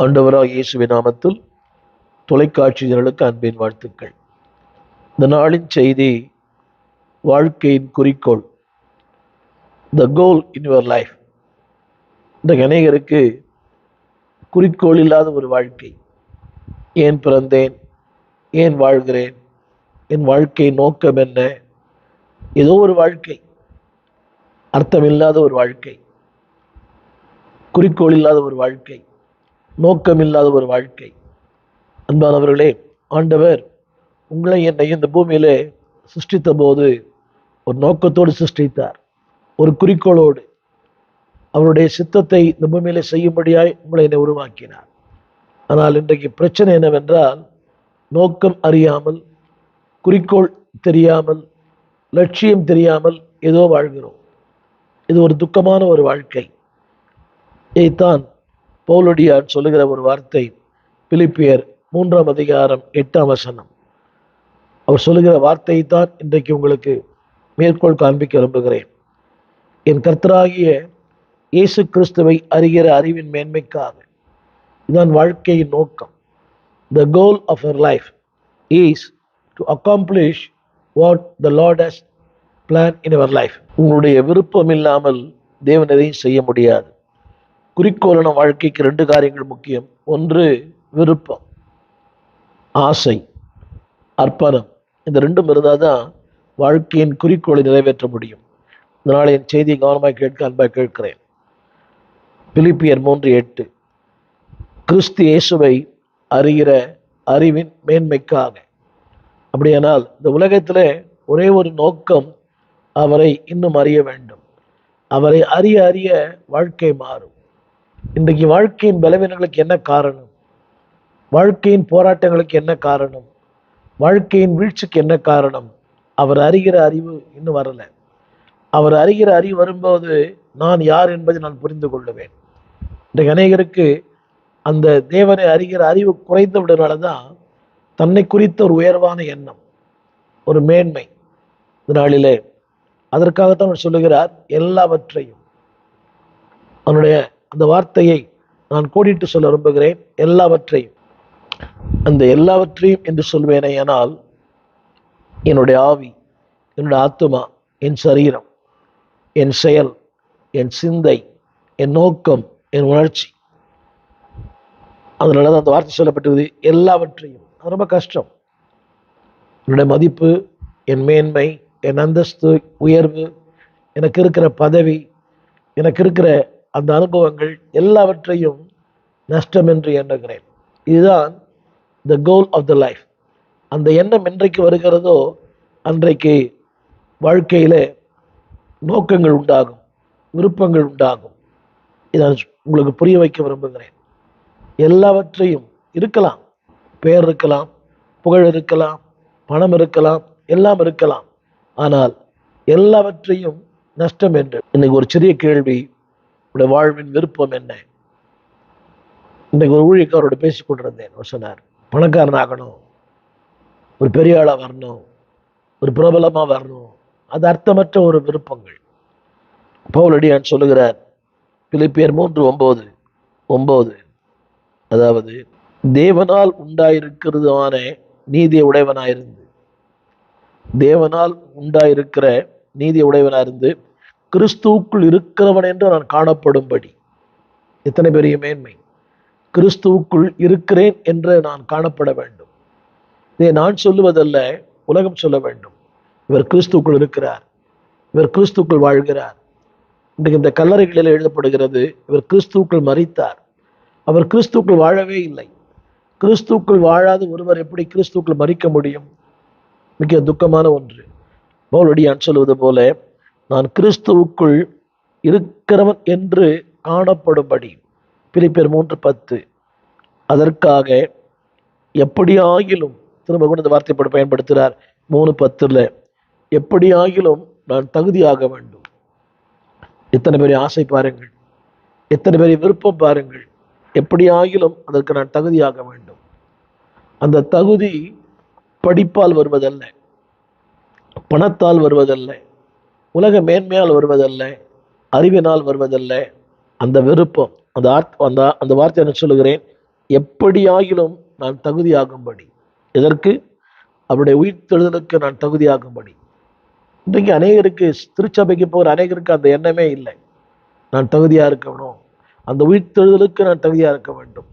ஆண்டவராகிய இயேசுவின் நாமத்தில் தொலைக்காட்சிகளுக்கு அன்பின் வாழ்த்துக்கள். இந்த நாளின் செய்தி, வாழ்க்கையின் குறிக்கோள், த கோல் இன் யுவர் லைஃப். இந்த அநேகருக்கு குறிக்கோள் இல்லாத ஒரு வாழ்க்கை. ஏன் பிறந்தேன், ஏன் வாழ்கிறேன், என் வாழ்க்கை நோக்கம் என்ன? ஏதோ ஒரு வாழ்க்கை, அர்த்தமில்லாத ஒரு வாழ்க்கை, குறிக்கோள் இல்லாத ஒரு வாழ்க்கை, நோக்கம் இல்லாத ஒரு வாழ்க்கை. அன்பானவர்களே, ஆண்டவர் உங்களை என்னை இந்த பூமியிலே சிருஷ்டித்த போது ஒரு நோக்கத்தோடு சிருஷ்டித்தார், ஒரு குறிக்கோளோடு. அவருடைய சித்தத்தை இந்த பூமியிலே செய்யும்படியாய் உங்களை என்னை உருவாக்கினார். ஆனால் இன்றைக்கு பிரச்சனை என்னவென்றால், நோக்கம் அறியாமல், குறிக்கோள் தெரியாமல், லட்சியம் தெரியாமல் ஏதோ வாழ்கிறோம். இது ஒரு துக்கமான ஒரு வாழ்க்கை. இதைத்தான் பவுலடியார் சொல்லுகிற ஒரு வார்த்தை, பிலிப்பியர் 3:8. அவர் சொல்லுகிற வார்த்தையை தான் இன்றைக்கு உங்களுக்கு மேற்கோள் காண்பிக்க விரும்புகிறேன். என் கர்த்தராகிய இயேசு கிறிஸ்துவை அறிகிற அறிவின் மேன்மைக்காக, இதுதான் வாழ்க்கையின் நோக்கம். The goal of our life is to accomplish what the Lord has planned in our life. உங்களுடைய விருப்பம் இல்லாமல் தேவன் எதையும் செய்ய முடியாது. குறிக்கோளான வாழ்க்கைக்கு 2 காரியங்கள் முக்கியம். ஒன்று விருப்பம், ஆசை, அர்ப்பணம். இந்த 2 இருந்தால் தான் வாழ்க்கையின் குறிக்கோளை நிறைவேற்ற முடியும். இதனால் என் செய்தியை கவனமாக கேட்க அன்பாக கேட்கிறேன். பிலிப்பியர் 3:8, கிறிஸ்து இயேசுவை அறிகிற அறிவின் மேன்மைக்காக. அப்படியானால் இந்த உலகத்தில் ஒரே ஒரு நோக்கம், அவரை இன்னும் அறிய வேண்டும். அவரை அறிய அறிய வாழ்க்கை மாறும். இன்றைக்கு வாழ்க்கையின் பலவீனங்களுக்கு என்ன காரணம்? வாழ்க்கையின் போராட்டங்களுக்கு என்ன காரணம்? வாழ்க்கையின் வீழ்ச்சிக்கு என்ன காரணம்? அவர் அறிகிற அறிவு இன்னும் வரல. அவர் அறிகிற அறிவு வரும்போது நான் யார் என்பதை நான் புரிந்து கொள்ளுவேன். இன்றைக்கு அநேகருக்கு அந்த தேவனை அறிகிற அறிவு குறைந்து விடுறதுனால தான் தன்னை குறித்த ஒரு உயர்வான எண்ணம், ஒரு மேன்மை. இந்த நாளிலே அதற்காகத்தான் அவர் சொல்லுகிறார், எல்லாவற்றையும். அவனுடைய அந்த வார்த்தையை நான் கோடிட்டு சொல்ல விரும்புகிறேன், எல்லாவற்றையும். அந்த எல்லாவற்றையும் என்று சொல்வேனே, ஆனால் என்னுடைய ஆவி, என்னுடைய ஆத்துமா, என் சரீரம், என் செயல், என் சிந்தை, என் நோக்கம், என் உணர்ச்சி. அதனால தான் அந்த வார்த்தை சொல்லப்பட்டது, எல்லாவற்றையும். அது ரொம்ப கஷ்டம். என்னுடைய மதிப்பு, என் மேன்மை, என் அந்தஸ்து, உயர்வு, எனக்கு இருக்கிற பதவி, எனக்கு இருக்கிற அந்த அனுபவங்கள் எல்லாவற்றையும் நஷ்டம் என்று எண்ணுகிறேன். இதுதான் த கோல் ஆஃப் த லைஃப். அந்த எண்ணம் என்றைக்கு வருகிறதோ அன்றைக்கு வாழ்க்கையில் நோக்கங்கள் உண்டாகும், விருப்பங்கள் உண்டாகும். இதை உங்களுக்கு புரிய வைக்க விரும்புகிறேன். எல்லாவற்றையும் இருக்கலாம், பெயர் இருக்கலாம், புகழ் இருக்கலாம், பணம் இருக்கலாம், எல்லாம் இருக்கலாம். ஆனால் எல்லாவற்றையும் நஷ்டம் என்று. இன்னைக்கு ஒரு சிறிய கேள்வி, உடைய வாழ்வின் விருப்பம் என்ன? இன்றைக்கு ஒரு ஊழியக்காரோட பேசி கொண்டிருந்தேன். அவர் சொன்னார், பணக்காரன் ஆகணும், ஒரு பெரிய ஆளாக வரணும், ஒரு பிரபலமாக வரணும். அது அர்த்தமற்ற ஒரு விருப்பங்கள். பவுலடியான் சொல்லுகிறார், பிலிப்பியர் 3:9, அதாவது தேவனால் உண்டாயிருக்கிறதான நீதியை உடையவனாயிருந்து, தேவனால் உண்டாயிருக்கிற நீதியை உடையவனாயிருந்து கிறிஸ்துவுக்குள் இருக்கிறவன் என்று நான் காணப்படும்படி. எத்தனை பெரிய மேன்மை! கிறிஸ்துவுக்குள் இருக்கிறேன் என்று நான் காணப்பட வேண்டும். இதை நான் சொல்லுவதல்ல, உலகம் சொல்ல வேண்டும். இவர் கிறிஸ்துவுக்குள் இருக்கிறார், இவர் கிறிஸ்துவுக்குள் வாழ்கிறார். இன்றைக்கு இந்த கல்லறைகளில் எழுதப்படுகிறது, இவர் கிறிஸ்துவுக்குள் மரித்தார். அவர் கிறிஸ்துவுக்குள் வாழவே இல்லை. கிறிஸ்துவுக்குள் வாழாத ஒருவர் எப்படி கிறிஸ்துவுக்குள் மரிக்க முடியும்? மிக துக்கமான ஒன்று. பவுலடியான் சொல்வது போல, நான் கிறிஸ்துவுக்குள் இருக்கிறவன் என்று காணப்படும்படி. பிலிப்பியர் 3:10. அதற்காக எப்படியாகிலும், திரும்ப கூட இந்த வார்த்தை பயன்படுத்துகிறார் 3:10, எப்படியாகிலும் நான் தகுதியாக வேண்டும். எத்தனை பெரிய ஆசை பாருங்கள், எத்தனை பெரிய விருப்பம் பாருங்கள். எப்படியாகிலும் அதற்கு நான் தகுதியாக வேண்டும். அந்த தகுதி படிப்பால் வருவதல்ல, பணத்தால் வருவதல்ல, உலக மேன்மையால் வருவதல்ல, அறிவினால் வருவதல்ல. அந்த விருப்பம், அந்த வார்த்தை என்ன சொல்லுகிறேன், எப்படியாகிலும் நான் தகுதியாகும்படி. எதற்கு? அவருடைய உயிர்த்தெழுதலுக்கு நான் தகுதியாகும்படி. இன்றைக்கு அநேகருக்கு, திருச்சபைக்கு போகிற அநேகருக்கு அந்த எண்ணமே இல்லை. நான் தகுதியாக இருக்கணும், அந்த உயிர்த்தெழுதலுக்கு நான் தகுதியாக இருக்க வேண்டும்,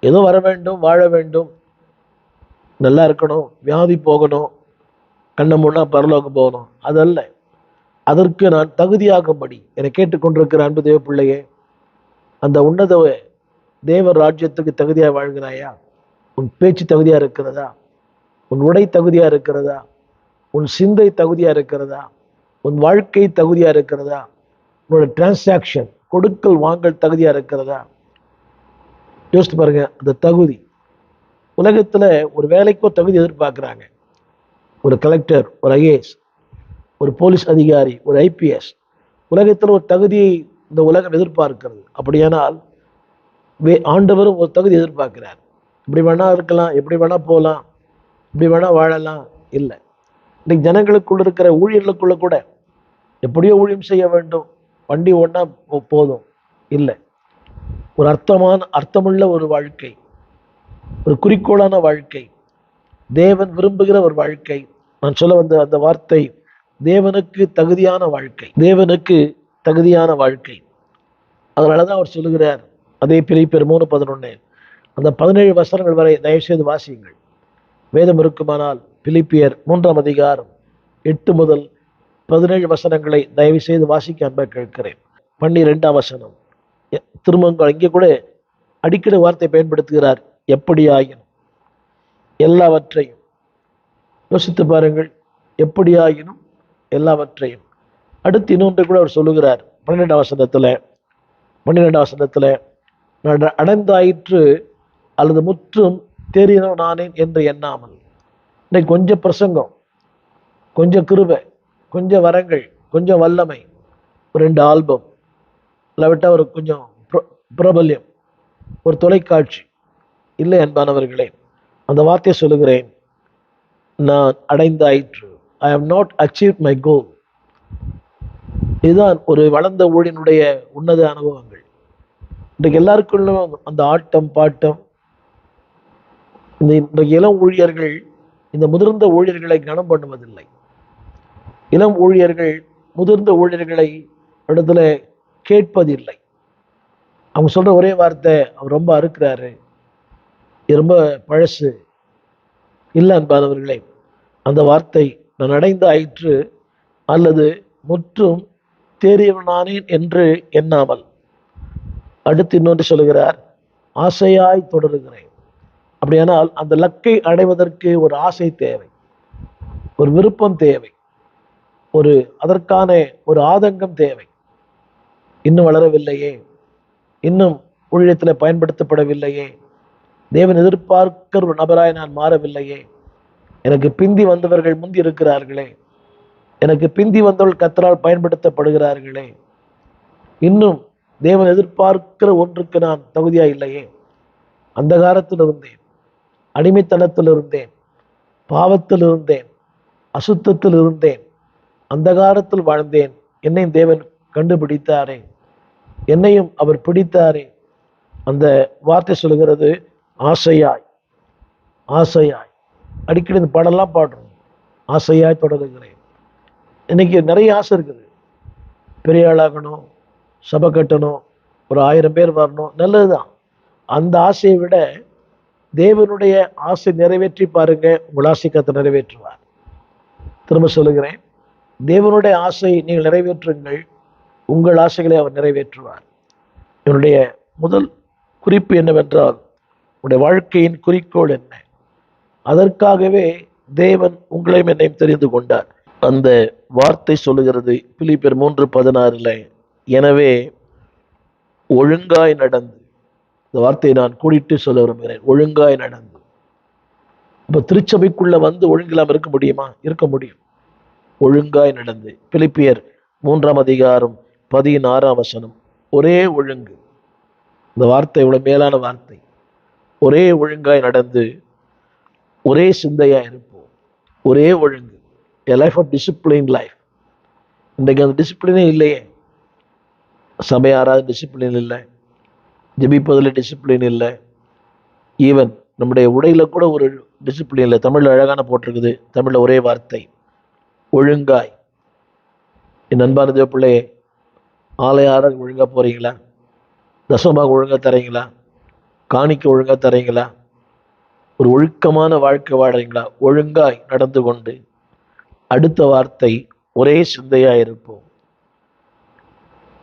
ஏதோ வர வேண்டும், வாழ வேண்டும், நல்லா இருக்கணும், வியாதி போகணும், கண்ணை முன்னா பரலோகம் போகணும், அதல்ல. அதற்கு நான் தகுதியாகும்படி என்னை கேட்டுக்கொண்டிருக்கிற அன்பு தேவ பிள்ளையே, அந்த உன்னத தேவ ராஜ்யத்துக்கு தகுதியாக வாழ்கிறாயா? உன் பேச்சு தகுதியாக இருக்கிறதா? உன் உடை தகுதியாக இருக்கிறதா? உன் சிந்தை தகுதியாக இருக்கிறதா? உன் வாழ்க்கை தகுதியாக இருக்கிறதா? உன்னோட டிரான்சாக்ஷன், கொடுக்கல் வாங்கல் தகுதியாக இருக்கிறதா? யோசித்து பாருங்க. அந்த தகுதி, உலகத்தில் ஒரு வேலைக்கோ தகுதி எதிர்பார்க்குறாங்க. ஒரு கலெக்டர், ஒரு ஐஏஎஸ், ஒரு போலீஸ் அதிகாரி, ஒரு ஐபிஎஸ், உலகத்தில் ஒரு தகுதியை இந்த உலகம் எதிர்பார்க்கிறது. அப்படியானால் ஆண்டவரும் ஒரு தகுதி எதிர்பார்க்கிறார். இப்படி வேணா இருக்கலாம், எப்படி வேணா போகலாம், இப்படி வேணா வாழலாம் இல்லை. இன்னைக்கு ஜனங்களுக்குள்ள இருக்கிற ஊழியர்களுக்குள்ள கூட எப்படியோ ஊழியம் செய்ய வேண்டும், வண்டி ஒன்றா போதும் இல்லை. ஒரு அர்த்தமுள்ள ஒரு வாழ்க்கை, ஒரு குறிக்கோளான வாழ்க்கை, தேவன் விரும்புகிற ஒரு வாழ்க்கை. நான் சொல்ல வந்த அந்த வார்த்தை தேவனுக்கு தகுதியான வாழ்க்கை, தேவனுக்கு தகுதியான வாழ்க்கை. அதனாலதான் அவர் சொல்லுகிறார், அதே பிலிப்பியர் 3:11, அந்த 17 வசனங்கள் வரை தயவுசெய்து வாசியுங்கள். வேதம் இருக்குமானால் பிலிப்பியர் 3ஆம் அதிகாரம் 8 முதல் 17 வசனங்களை தயவு செய்து வாசிக்க அன்பை கேட்கிறேன். 12ஆம் வசனம் திரும்ப இங்கே கூட அடிக்கடி வார்த்தை பயன்படுத்துகிறார், எப்படியாயினும். எல்லாவற்றையும் யோசித்து பாருங்கள், எப்படியாயினும் எல்லாவற்றையும். அடுத்து இன்னொன்று கூட அவர் சொல்லுகிறார் 12ஆம் வசனத்துல, நான் அடைந்தாயிற்று அல்லது முற்றும் தேறினோ நானேன் என்று எண்ணாமல். இன்னைக்கு கொஞ்சம் பிரசங்கம், கொஞ்சம் கிருபை, கொஞ்சம் வரங்கள், கொஞ்சம் வல்லமை, ஒரு 2 ஆல்பம், இல்லாவிட்டா ஒரு கொஞ்சம் பிரபல்யம், ஒரு தொலைக்காட்சி இல்லை அன்பானவர்களே. அந்த வார்த்தையை சொல்லுகிறேன், நான் அடைந்தாயிற்று. I have not achieve my goal. இதுதான் ஒரு வளர்ந்த ஊழியனுடைய உன்னத அனுபவங்கள். இன்றைக்கு எல்லாருக்குள்ளும் அந்த ஆட்டம் பாட்டம். இன்றைக்கு இளம் ஊழியர்கள் இந்த முதிர்ந்த ஊழியர்களை கனம் பண்ணுவதில்லை. இளம் ஊழியர்கள் முதிர்ந்த ஊழியர்களை இடத்துல கேட்பதில்லை. அவங்க சொல்ற ஒரே வார்த்தை, அவர் ரொம்ப அறுக்கிறாரு, ரொம்ப பழசு இல்லை அன்பானவர்களே. அந்த வார்த்தை நான் அடைந்த ஆயிற்று அல்லது முற்றும் தேறியவனானேன் என்று எண்ணாமல். அடுத்து இன்னொன்று சொல்லுகிறார், ஆசையாய் தொடருகிறேன். அப்படியானால் அந்த லக்கை அடைவதற்கு ஒரு ஆசை தேவை, ஒரு விருப்பம் தேவை, அதற்கான ஒரு ஆதங்கம் தேவை. இன்னும் வளரவில்லையே, இன்னும் ஊழியத்தில் பயன்படுத்தப்படவில்லையே, தேவன் எதிர்பார்க்கிற ஒரு நபராய் நான் மாறவில்லையே, எனக்கு பிந்தி வந்தவர்கள் முந்தி இருக்கிறார்களே, எனக்கு பிந்தி வந்தவர்கள் கர்த்தரால் பயன்படுத்தப்படுகிறார்களே, இன்னும் தேவன் எதிர்பார்க்கிற ஒன்றுக்கு நான் தகுதியா இல்லையே. அந்த காலத்தில் இருந்தேன், அடிமைத்தனத்தில் இருந்தேன், பாவத்தில் இருந்தேன், அசுத்தத்தில் இருந்தேன், அந்த காலத்தில் வாழ்ந்தேன். என்னையும் தேவன் கண்டுபிடித்தாரே, என்னையும் அவர் பிடித்தாரே. அந்த வார்த்தை சொல்லுகிறது, ஆசையாய் ஆசையாய். அடிக்கடி இந்த பாடலாம் பாடுறோம், ஆசையாய் தொடருகிறேன். இன்னைக்கு நிறைய ஆசை இருக்குது. பெரிய ஆளாகணும், சபை கட்டணும், ஒரு 1000 பேர் வரணும், நல்லதுதான். அந்த ஆசையை விட தேவனுடைய ஆசை நிறைவேற்றி பாருங்க, உங்கள் ஆசை கர்த்தர் நிறைவேற்றுவார். திரும்ப சொல்லுகிறேன், தேவனுடைய ஆசை நீங்கள் நிறைவேற்றுங்கள், உங்கள் ஆசைகளை அவர் நிறைவேற்றுவார். என்னுடைய முதல் குறிப்பு என்னவென்றால், உங்களுடைய வாழ்க்கையின் குறிக்கோள் என்ன? அதற்காகவே தேவன் உங்களையும் என்னையும் தெரிந்து கொண்டார். அந்த வார்த்தை சொல்லுகிறது பிலிப்பியர் 3:16, எனவே ஒழுங்காய் நடந்து. இந்த வார்த்தையை நான் கூடிட்டு சொல்ல விரும்புகிறேன், ஒழுங்காய் நடந்து. இப்ப திருச்சபைக்குள்ள வந்து ஒழுங்கில்லாம இருக்க முடியுமா? இருக்க முடியும். ஒழுங்காய் நடந்து. பிலிப்பியர் 3ஆம் அதிகாரம் 16ஆம் வசனம், ஒரே ஒழுங்கு. இந்த வார்த்தை இவ்வளவு மேலான வார்த்தை. ஒரே ஒழுங்காய் நடந்து ஒரே சிந்தையா இருப்போம். ஒரே ஒழுங்கு, a life of disciplined life. இன்றைக்கு அந்த டிசிப்ளினே இல்லையே. சபையாராத டிசிப்ளின் இல்லை, ஜெபிப்பதில் டிசிப்ளின் இல்லை, ஈவன் நம்முடைய உடையில கூட ஒரு டிசிப்ளின் இல்லை. தமிழ்ல அழகான போட்டிருக்குது, தமிழ்ல ஒரே வார்த்தை, ஒழுங்காய். என் அன்பான தேவ பிள்ளையே, ஆலயாரம் ஒழுங்கா போறீங்களா? தசமாக ஒழுங்கா தரீங்களா? காணிக்க ஒழுங்கா தரீங்களா? ஒரு ஒழுக்கமான வாழ்க்கை வாழ்றீங்களா? ஒழுங்காய் நடந்து கொண்டு, அடுத்த வார்த்தை, ஒரே சிந்தையா இருப்போம்.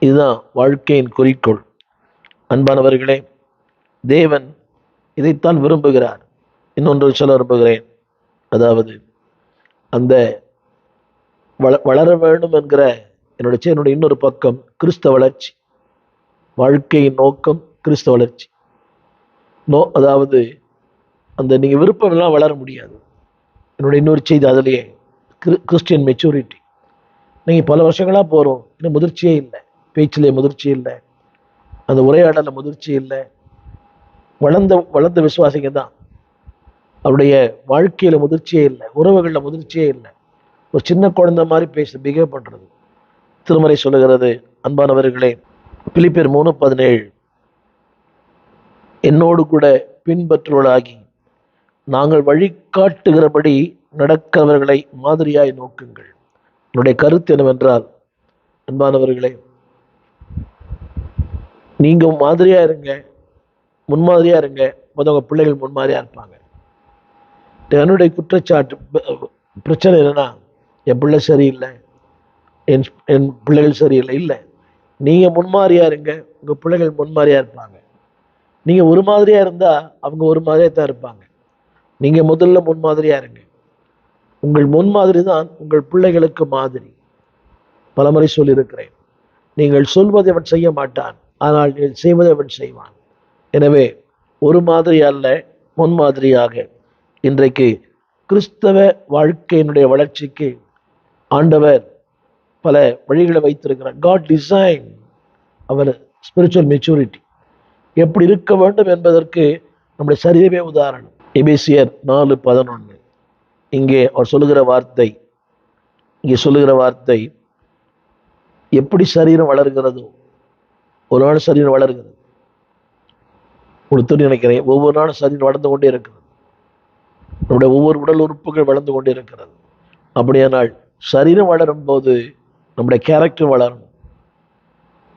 இதுதான் வாழ்க்கையின் குறிக்கோள். அன்பானவர்களே, தேவன் இதைத்தான் விரும்புகிறார். இன்னொன்று சொல்ல விரும்புகிறேன். அதாவது அந்த வளர வேண்டும் என்கிற என்னுடைய இன்னொரு பக்கம் கிறிஸ்தவ வளர்ச்சி. வாழ்க்கையின் நோக்கம் கிறிஸ்தவ வளர்ச்சி. அதாவது அந்த நீங்க விருப்பம் எல்லாம் வளர முடியாது. என்னுடைய இன்னொரு செய்தி அதிலேயே கிறிஸ்டியன் மெச்சூரிட்டி. நீங்க பல வருஷங்களா போறோம், இன்னும் முதிர்ச்சியே இல்லை. பேச்சிலே முதிர்ச்சி இல்லை, அந்த உரையாடல முதிர்ச்சி இல்லை. வளர்ந்த விசுவாசிங்க தான், அவருடைய வாழ்க்கையில முதிர்ச்சியே இல்லை, உறவுகள்ல முதிர்ச்சியே இல்லை. ஒரு சின்ன குழந்தை மாதிரி பிஹேவ் பண்றது. திருமறை சொல்லுகிறது, அன்பானவர்களே, பிலிப்பியர் 3:17, என்னோடு கூட பின்பற்றுவர்களாகி நாங்கள் வழிகாட்டுகிறபடி நடக்கிறவர்களை மாதிரியாய் நோக்குங்கள். என்னுடைய கருத்து என்னவென்றால், அன்பானவர்களே, நீங்க மாதிரியா இருங்க, முன்மாதிரியா இருங்க. உங்க பிள்ளைகள் முன்மாதிரியா இருப்பாங்க. என்னுடைய குற்றச்சாட்டு பிரச்சனை என்னன்னா, என் பிள்ளை சரியில்லை, என் பிள்ளைகள் சரியில்லை. இல்லை, நீங்க முன்மாதிரியா இருங்க, உங்க பிள்ளைகள் முன்மாதிரியா இருப்பாங்க. நீங்க ஒரு மாதிரியா இருந்தா அவங்க ஒரு மாதிரியா தான் இருப்பாங்க. நீங்க முதல்ல முன்மாதிரியா இருங்க. உங்கள் முன்மாதிரி தான் உங்கள் பிள்ளைகளுக்கு மாதிரி. பலமுறை சொல்லியிருக்கிறேன், நீங்கள் சொல்வதை அவன் செய்ய மாட்டான், ஆனால் நீங்கள் செய்வதை அவன் செய்வான். எனவே ஒரு மாதிரி அல்ல, முன்மாதிரியாக இன்றைக்கு கிறிஸ்தவ வாழ்க்கையினுடைய வளர்ச்சிக்கு ஆண்டவர் பல வழிகளை வைத்திருக்கிறார். காட் டிசைன் அவர் ஸ்பிரிச்சுவல் மெச்சூரிட்டி எப்படி இருக்க வேண்டும் என்பதற்கு நம்முடைய சரீரமே உதாரணம். எபேசியர் 4:11 இங்கே சொல்லுகிற வார்த்தை, எப்படி சரீரம் வளர்கிறதோ, ஒரு நாள் சரீரம் வளர்கிறது. கொடுத்து நினைக்கிறேன், ஒவ்வொரு நாளும் சரீரம் வளர்ந்து கொண்டே இருக்கிறது. நம்முடைய ஒவ்வொரு உடல் உறுப்புகள் வளர்ந்து கொண்டே இருக்கிறது. அப்படியானால் சரீரம் வளரும் போது நம்முடைய கேரக்டர் வளரும்.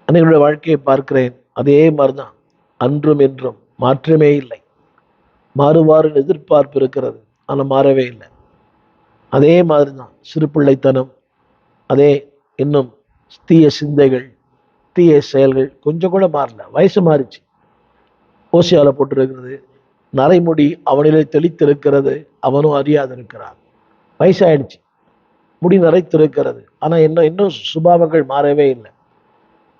அன்னைகளுடைய வாழ்க்கையை பார்க்கிறேன், அதே மாதிரிதான், அன்றும் என்றும் மாற்றமே இல்லை. மாறுவாறு எதிர்பார்ப்பு இருக்கிறது, ஆனால் மாறவே இல்லை. அதே மாதிரி தான் சிறு பிள்ளைத்தனம், அதே இன்னும் தீய சிந்தைகள், தீய செயல்கள் கொஞ்சம் கூட மாறல. வயசு மாறிச்சு. ஓசியால போட்டிருக்கிறது, நரைமுடி அவனிலே தெளித்திருக்கிறது, அவனும் அறியாது இருக்கிறான். வயசாயிடுச்சு, முடி நரைத்திருக்கிறது, ஆனா இன்னும் சுபாவங்கள் மாறவே இல்லை.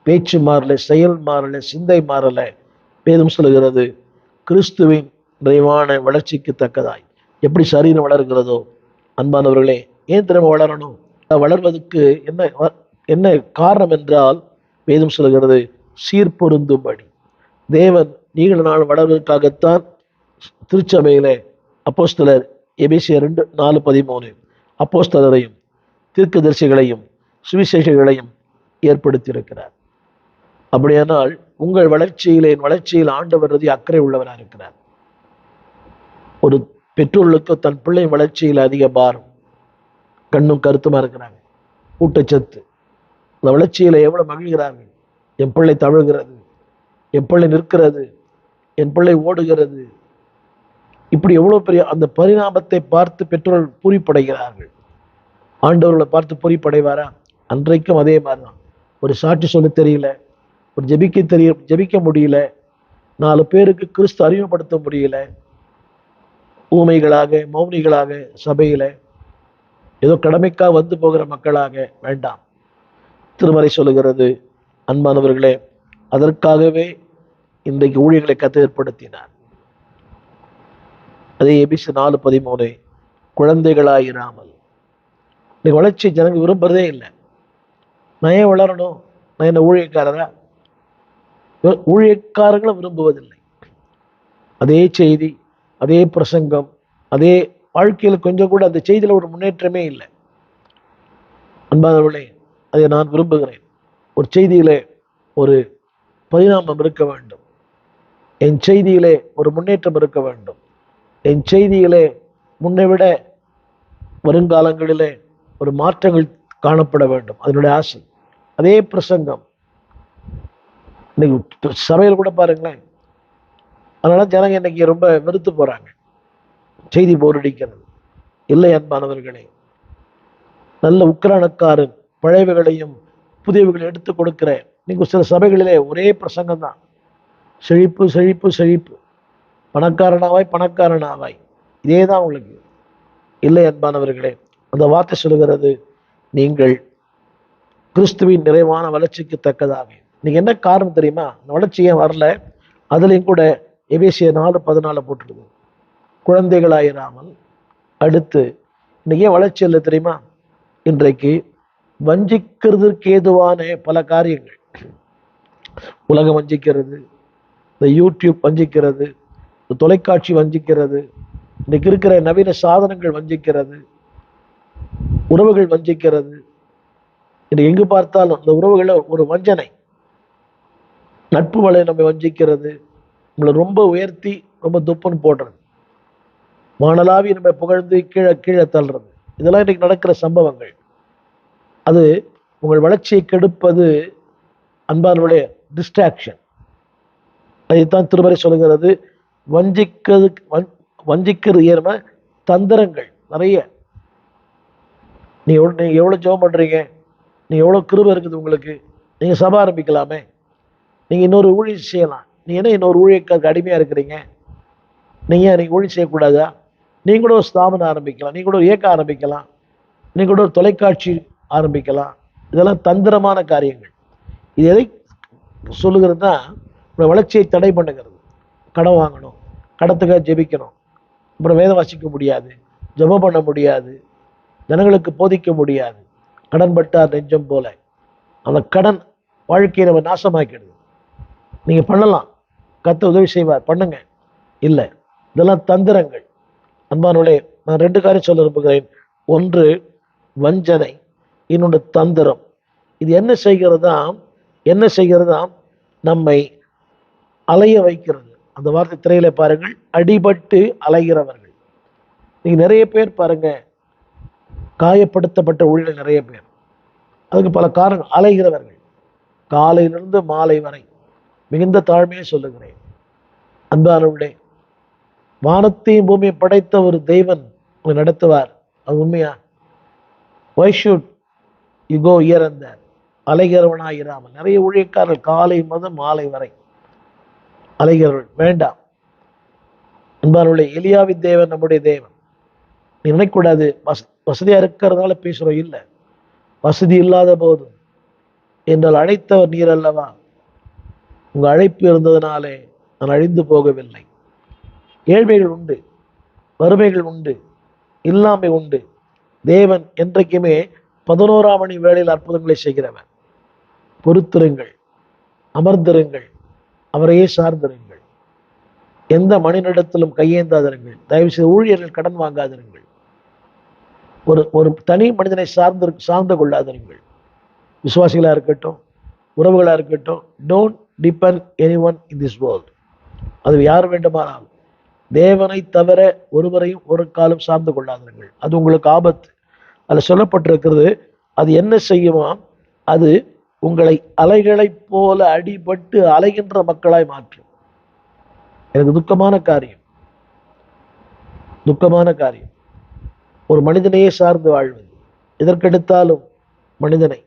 பேச்சு மாறல, செயல் மாறல, சிந்தை மாறல. வேதம் சொல்லுகிறது, கிறிஸ்துவின் நிறைவான வளர்ச்சிக்கு தக்கதாய் எப்படி சரீரம் வளர்கிறதோ, அன்பானவர்களே, ஏன் திறமை வளரணும்? வளர்வதற்கு என்ன காரணம் என்றால், வேதம் சொல்லுகிறது, சீர்பொருந்தும்படி. தேவன் நீண்ட நாள் வளர்வதற்காகத்தான் திருச்சபையிலே அப்போஸ்தலர் எபேசியர் 4:13 அப்போஸ்தலரையும் தீர்க்கதரிசிகளையும் சுவிசேஷகளையும் ஏற்படுத்தியிருக்கிறார். அப்படியானால் உங்கள் வளர்ச்சியில் ஆண்டவர் அக்கறை உள்ளவராக இருக்கிறார். ஒரு பெற்றோர்களுக்கு தன் பிள்ளை வளர்ச்சியில் அதிக பாரம், கண்ணும் கருத்துமா இருக்கிறாங்க, ஊட்டச்சத்து. அந்த வளர்ச்சியில எவ்வளவு மகிழ்கிறார்கள். என் பிள்ளை தவழ்கிறது, என் பிள்ளை நிற்கிறது, என் பிள்ளை ஓடுகிறது. இப்படி எவ்வளவு பெரிய அந்த பரிணாமத்தை பார்த்து பெற்றோர்கள் பூரிப்படைகிறார்கள். ஆண்டவர்களை பார்த்து பூரிப்படைவாரா? அன்றைக்கும் அதே மாதிரிதான். ஒரு சாட்சி சொல்ல தெரியல, ஒரு ஜெபிக்க முடியல, 4 பேருக்கு கிறிஸ்து அறிமுகப்படுத்த முடியல, ஊமைகளாக மௌனிகளாக சபையில ஏதோ கடமைக்காக வந்து போகிற மக்களாக வேண்டாம். திருமறை சொல்லுகிறது, அன்பானவர்களே, அதற்காகவே இன்றைக்கு ஊழியர்களை கத்து ஏற்படுத்தினார். அதே எபேசியர் 4:13 குழந்தைகளாயிராமல். இன்னைக்கு வளர்ச்சி ஜனங்க விரும்புறதே இல்லை. நான் ஏன் வளரணும்? நான் என்ன ஊழியக்காரரா? ஊழியக்காரர்களும் விரும்புவதில்லை. அதே செய்தி, அதே பிரசங்கம், அதே வாழ்க்கையில் கொஞ்சம் கூட அந்த செய்தியில ஒரு முன்னேற்றமே இல்லை. அன்பானவர்களே, அதை நான் விரும்புகிறேன். ஒரு செய்தியிலே ஒரு பரிணாமம் இருக்க வேண்டும். என் செய்தியிலே ஒரு முன்னேற்றம் இருக்க வேண்டும். என் செய்தியிலே முன்னை விட வருங்காலங்களிலே ஒரு மாற்றங்கள் காணப்பட வேண்டும். அதனுடைய ஆசை. அதே பிரசங்கம் இன்னைக்கு சபையில் கூட பாருங்களேன். அதனால ஜனங்க இன்னைக்கு ரொம்ப வெறுத்து போறாங்க. செய்தி போரடிக்கிறது இல்லை. அன்பானவர்களே, நல்ல உக்கிரானக்காரன் பழையவைகளையும் புதியவைகளையும் எடுத்து கொடுக்கிற இன்னைக்கு சில சபைகளிலே ஒரே பிரசங்கம் தான். செழிப்பு செழிப்பு செழிப்பு, பணக்காரனாவாய் பணக்காரனாவாய், இதே தான் உங்களுக்கு. இல்லை அன்பானவர்களே, அந்த வார்த்தை சொல்லுகிறது, நீங்கள் கிறிஸ்துவின் நிறைவான வளர்ச்சிக்கு தக்கதாக. இன்னைக்கு என்ன காரணம் தெரியுமா? அந்த வளர்ச்சி ஏன் வரல? அதுலேயும் கூட எபேசியர் 4:14 போட்டுருது, குழந்தைகளாயிராமல். அடுத்து இன்னைக்கு ஏன் வளர்ச்சி இல்லை தெரியுமா? இன்றைக்கு வஞ்சிக்கிறதுக்கு ஏதுவான பல காரியங்கள். உலகம் வஞ்சிக்கிறது, இந்த யூடியூப் வஞ்சிக்கிறது, இந்த தொலைக்காட்சி வஞ்சிக்கிறது, இன்னைக்கு இருக்கிற நவீன சாதனங்கள் வஞ்சிக்கிறது, உறவுகள் வஞ்சிக்கிறது. இன்னைக்கு எங்கு பார்த்தாலும் இந்த உறவுகளை ஒரு வஞ்சனை, நட்பு வலை நம்ம வஞ்சிக்கிறது, நம்மளை ரொம்ப உயர்த்தி ரொம்ப துப்புன்னு போடுறது, வானலாவி நம்ம புகழ்ந்து கீழே கீழே தள்ளுறது. இதெல்லாம் இன்னைக்கு நடக்கிற சம்பவங்கள். அது உங்கள் வளர்ச்சியை கெடுப்பது. அன்பானவர்களே, டிஸ்ட்ராக்ஷன். அதைத்தான் திருமறை சொல்லுகிறது, வஞ்சிக்கிறது ஏற்ப தந்திரங்கள் நிறைய. நீங்க எவ்வளவு ஜெபம் பண்றீங்க, நீங்க எவ்வளவு கிருபை இருக்குது உங்களுக்கு, நீங்க சபை ஆரம்பிக்கலாமே, நீங்க இன்னொரு ஊழியம் செய்யலாம். நீங்க என்ன இன்னொரு ஊழியக்காருக்கு அடிமையா இருக்கிறீங்க? நீங்க ஊழியம் செய்யக்கூடாதா? நீங்க கூட ஒரு ஸ்தாபனம் ஆரம்பிக்கலாம், நீங்க கூட ஒரு இயக்கம் ஆரம்பிக்கலாம், நீங்க கூட ஒரு தொலைக்காட்சி ஆரம்பிக்கலாம். இதெல்லாம் தந்திரமான காரியங்கள். இது எதை சொல்லுகிறதுனா, வளர்ச்சியை தடை பண்ணுகிறது. கடன் வாங்கணும், கடத்துக்காக ஜெபிக்கணும், அப்புறம் வேதம் வாசிக்க முடியாது, ஜெபம் பண்ண முடியாது, ஜனங்களுக்கு போதிக்க முடியாது. கடன் பட்டார் நெஞ்சம் போல. அந்த கடன் வாழ்க்கையை நம்ம நாசமாக்கிடுது. நீங்க பண்ணலாம், கர்த்தர் உதவி செய்வார், பண்ணுங்க. இல்லை, இதெல்லாம் தந்திரங்கள். அன்பானவர்களே, நான் 2 காரியம் சொல்ல விரும்புகிறேன். ஒன்று வஞ்சனை, இன்னொன்று தந்திரம். இது என்ன செய்கிறதாம்? நம்மை அலைய வைக்கிறது. அந்த வார்த்தை திரையில பாருங்கள், அடிபட்டு அலைகிறவர்கள். நீங்க நிறைய பேர் பாருங்க, காயப்படுத்தப்பட்ட ஊழியர்கள் நிறைய பேர். அதுக்கு பல காரணங்கள். அலைகிறவர்கள், காலையிலிருந்து மாலை வரை. மிகுந்த தாழ்மையை சொல்லுகிறேன். அன்பானவர்களே, வானத்தையும் பூமியை படைத்த ஒரு தெய்வன் உங்களை நடத்துவார். அது உண்மையா? Why should you go here and there? அலைகிறவனாயிராமல். நிறைய ஊழியக்காரர்கள் காலை முதல் மாலை வரை அலைகிறவர்கள். வேண்டாம் அன்பானவர்களே. எலியாவின் தேவன் நம்முடைய தேவன். நீ நினைக்கூடாது வசதியா இருக்கிறதுனால பேசுறோம். இல்லை, வசதி இல்லாத போது என்றால் அழைத்தவர் நீர் அல்லவா. உங்க அழைப்பு இருந்ததுனாலே நான் அழிந்து போகவில்லை. ஏழ்மைகள் உண்டு, வறுமைகள் உண்டு, இல்லாமை உண்டு. தேவன் என்றைக்குமே 11ஆம் மணி வேளையில் அற்புதங்களை செய்கிறவன். பொறுத்திருங்கள், அமர்ந்திருங்கள், அவரையே சார்ந்திருங்கள். எந்த மனிதனிடத்திலும் கையேந்தாதிருங்கள். தயவு செய்து ஊழியர்கள் கடன் வாங்காதிருங்கள். ஒரு தனி மனிதனை சார்ந்து கொள்ளாதிருங்கள். விசுவாசிகளா இருக்கட்டும், உறவுகளா இருக்கட்டும். Don't depend anyone in this world. அது யார் வேண்டுமானாலும். தேவனை தவிர ஒருவரையும் ஒரு காலம் சார்ந்து கொள்ளாதிருங்கள். அது உங்களுக்கு ஆபத்து. அதில் சொல்லப்பட்டிருக்கிறது, அது என்ன செய்யுமா? அது உங்களை அலைகளைப் போல அடிபட்டு அலைகின்ற மக்களாய் மாற்றும். எனக்கு துக்கமான காரியம். ஒரு மனிதனையே சார்ந்து வாழ்வது. எதற்கெடுத்தாலும் மனிதனை,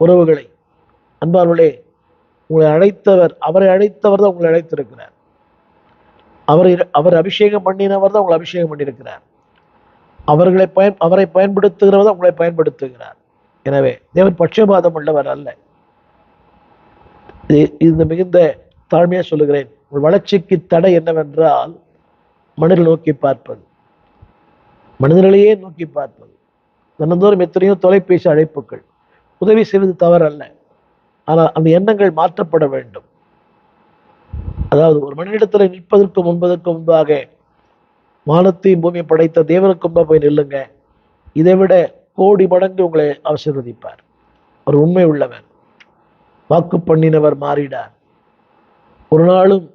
உறவுகளை. அன்பார்களே, உங்களை அழைத்தவர், அவரை அழைத்தவர் தான் உங்களை அழைத்திருக்கிறார். அவர் அபிஷேகம் பண்ணினவர் தான் உங்களை அபிஷேகம் பண்ணியிருக்கிறார். அவரை பயன்படுத்துகிறவர் தான் உங்களை பயன்படுத்துகிறார். எனவே தேவன் பட்சபாதம் உள்ளவர் அல்ல. இது மிகுந்த தாழ்மையா சொல்லுகிறேன். உங்கள் வளர்ச்சிக்கு தடை என்னவென்றால், மனிதர்கள் நோக்கி பார்ப்பது, மனிதர்களையே நோக்கி பார்ப்பது. தினந்தோறும் எத்தனையோ தொலைபேசி அழைப்புகள். உதவி செய்வது தவறு அல்ல, ஆனால் அந்த எண்ணங்கள் மாற்றப்பட வேண்டும். அதாவது ஒரு மனிதனிடத்தில் நிற்பதற்கு முன்பாக வானத்தையும் பூமியை படைத்த தேவனுக்கு முன்பாக போய் நில்லுங்க. இதை விட கோடி மடங்கு உங்களை ஆசீர்வதிப்பார். ஒரு உண்மை உள்ளவர், வாக்கு பண்ணினவர் மாறிடார். ஒரு நாளும்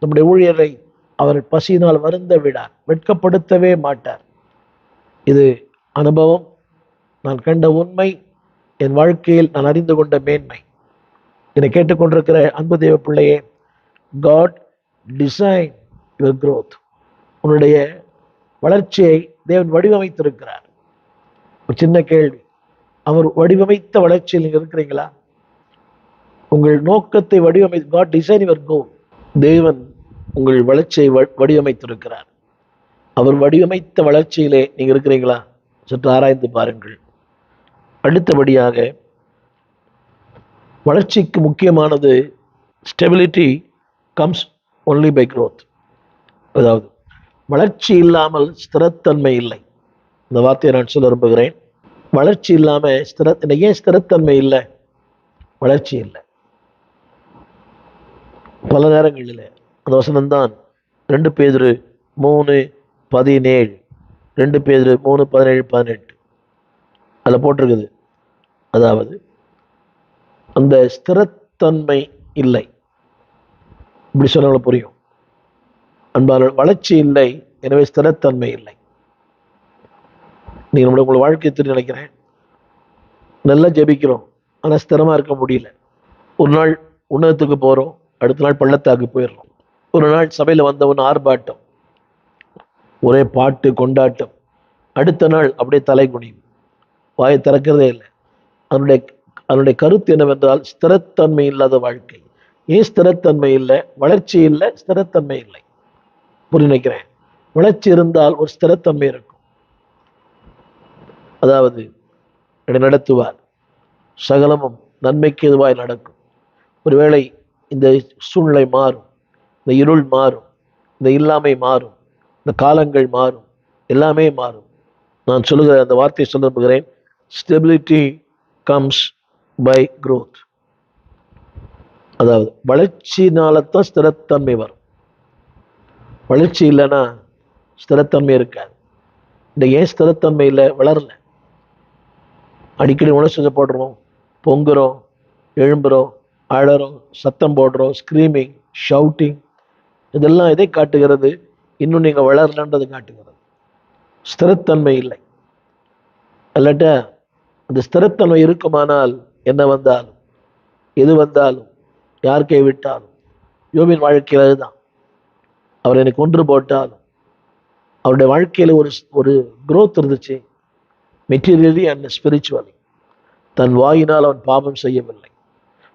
நம்முடைய ஊழியரை அவர் பசியினால் வருந்த விடார், வெட்கப்படுத்தவே மாட்டார். இது அனுபவம், நான் கண்ட உண்மை, என் வாழ்க்கையில் நான் அறிந்து கொண்ட மேன்மை. என்னை கேட்டுக்கொண்டிருக்கிற அன்பு தேவ பிள்ளையே, காட் டிசைன் யுவர் growth. உன்னுடைய வளர்ச்சியை தேவன் வடிவமைத்திருக்கிறார். ஒரு சின்ன கேள்வி, அவர் வடிவமைத்த வளர்ச்சியில் நீங்கள் இருக்கிறீங்களா? உங்கள் நோக்கத்தை காட் டிசைன் யுவர் கோல். தேவன் உங்கள் வளர்ச்சியை வடிவமைத்திருக்கிறார். அவர் வடிவமைத்த வளர்ச்சியிலே நீங்கள் இருக்கிறீங்களா? சற்று ஆராய்ந்து பாருங்கள். அடுத்தபடியாக, வளர்ச்சிக்கு முக்கியமானது stability comes only by growth. அதாவது வளர்ச்சி இல்லாமல் ஸ்திரத்தன்மை இல்லை. இந்த வார்த்தையை நான் சொல்ல விரும்புகிறேன். வளர்ச்சி இல்லாமல் ஏன் ஸ்திரத்தன்மை இல்லை? வளர்ச்சி இல்லை. பல நேரங்களில் அந்த வசனம்தான் 2 பேதுரு 3:17, 2 பேதுரு 3:17-18 அதில் போட்டிருக்குது. அதாவது அந்த ஸ்திரத்தன்மை இல்லை. இப்படி சொன்னாலும் புரியும். அன்பான, வளர்ச்சி இல்லை, எனவே ஸ்திரத்தன்மை இல்லை. நீங்கள் உங்களை வாழ்க்கை தெரிஞ்சு நினைக்கிறேன், நல்லா ஜெபிக்கிறோம், ஆனால் ஸ்திரமாக இருக்க முடியல. ஒரு நாள் உன்னதத்துக்கு போகிறோம், அடுத்த நாள் பள்ளத்தாக்கு போயிடுறோம். ஒரு நாள் சபையில் வந்தவன் ஆர்ப்பாட்டம், ஒரே பாட்டு கொண்டாட்டம். அடுத்த நாள் அப்படியே தலை குனியும், வாயை திறக்கிறதே இல்லை. அதனுடைய கருத்து என்னவென்றால் ஸ்திரத்தன்மை இல்லாத வாழ்க்கை. ஏன் ஸ்திரத்தன்மை இல்லை? வளர்ச்சி இல்லை, ஸ்திரத்தன்மை இல்லை. புரிய நினைக்கிறேன். வளர்ச்சி இருந்தால் ஒரு ஸ்திரத்தன்மை இருக்கும். அதாவது என்னை நடத்துவார், சகலமும் நன்மைக்கு எதுவாய் நடக்கும். ஒருவேளை இந்த சூழ்நிலை மாறும், இந்த இருள் மாறும், இந்த இல்லாமை மாறும், இந்த காலங்கள் மாறும், எல்லாமே மாறும். நான் சொல்லுகிற அந்த வார்த்தையை சொல்ல விரும்புகிறேன். Stability comes by growth. அதாவது வளர்ச்சினால்தான் ஸ்திரத்தன்மை வரும். வளர்ச்சி இல்லைன்னா ஸ்திரத்தன்மை இருக்காது. இந்த ஏன் ஸ்திரத்தன்மை இல்லை? வளரல. அடிக்கடி உணர்ச்சி போடுறோம், பொங்குறோம், எழும்புறோம், அழறோம், சத்தம் போடுறோம், ஸ்க்ரீமிங், ஷவுட்டிங். இதெல்லாம் எதை காட்டுகிறது? இன்னும் நீங்கள் வளரலன்றது காட்டுகிறது. ஸ்திரத்தன்மை இல்லை. இல்லாட்ட அந்த ஸ்திரத்தன்மை இருக்குமானால் என்ன வந்தாலும், எது வந்தாலும், யார் கைவிட்டாலும், யோபின் வாழ்க்கையில் அதுதான். அவர் எனக்கு கொன்று போட்டாலும் அவருடைய வாழ்க்கையில் ஒரு growth இருந்துச்சு, மெட்டீரியலி அண்ட் ஸ்பிரிச்சுவலி. தன் வாயினால் அவன் பாவம் செய்யவில்லை.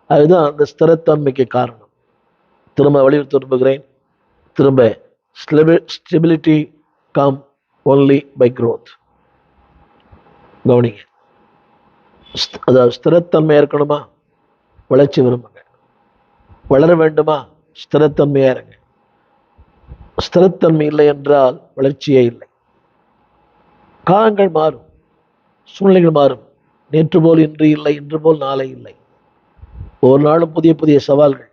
அதுதான் அந்த ஸ்திரத்தன்மைக்கு காரணம். திரும்ப வலியுறுத்த விரும்புகிறேன். திரும்ப stability come only by growth. கவனிங்க. அதாவது ஸ்திரத்தன்மையாக இருக்கணுமா? வளர்ச்சி விரும்புங்க. வளர வேண்டுமா? ஸ்திரத்தன்மையாக இருங்க. ஸ்திரத்தன்மை இல்லை என்றால் வளர்ச்சியே இல்லை. காலங்கள் மாறும், சூழ்நிலைகள் மாறும். நேற்று போல் இன்று இல்லை, இன்று போல் நாளை இல்லை. ஒவ்வொரு நாளும் புதிய புதிய சவால்கள்,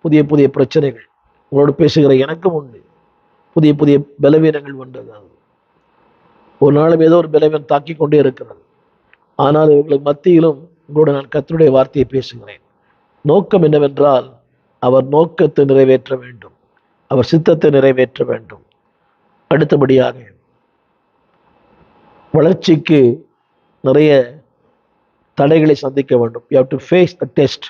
புதிய புதிய பிரச்சனைகள். உங்களோடு பேசுகிற எனக்கும் உண்டு. புதிய புதிய பலவீனங்கள் வந்தது. ஒரு நாளும் ஏதோ ஒரு பலவீனம் தாக்கி கொண்டே இருக்கிறது. ஆனால் இவர்களுக்கு மத்தியிலும் உங்களோட நான் கர்த்தருடைய வார்த்தையை பேசுகிறேன். நோக்கம் என்னவென்றால், அவர் நோக்கத்தை நிறைவேற்ற வேண்டும், அவர் சித்தத்தை நிறைவேற்ற வேண்டும். அடுத்தபடியாக, வளர்ச்சிக்கு நிறைய தடைகளை சந்திக்க வேண்டும். You have to face a test.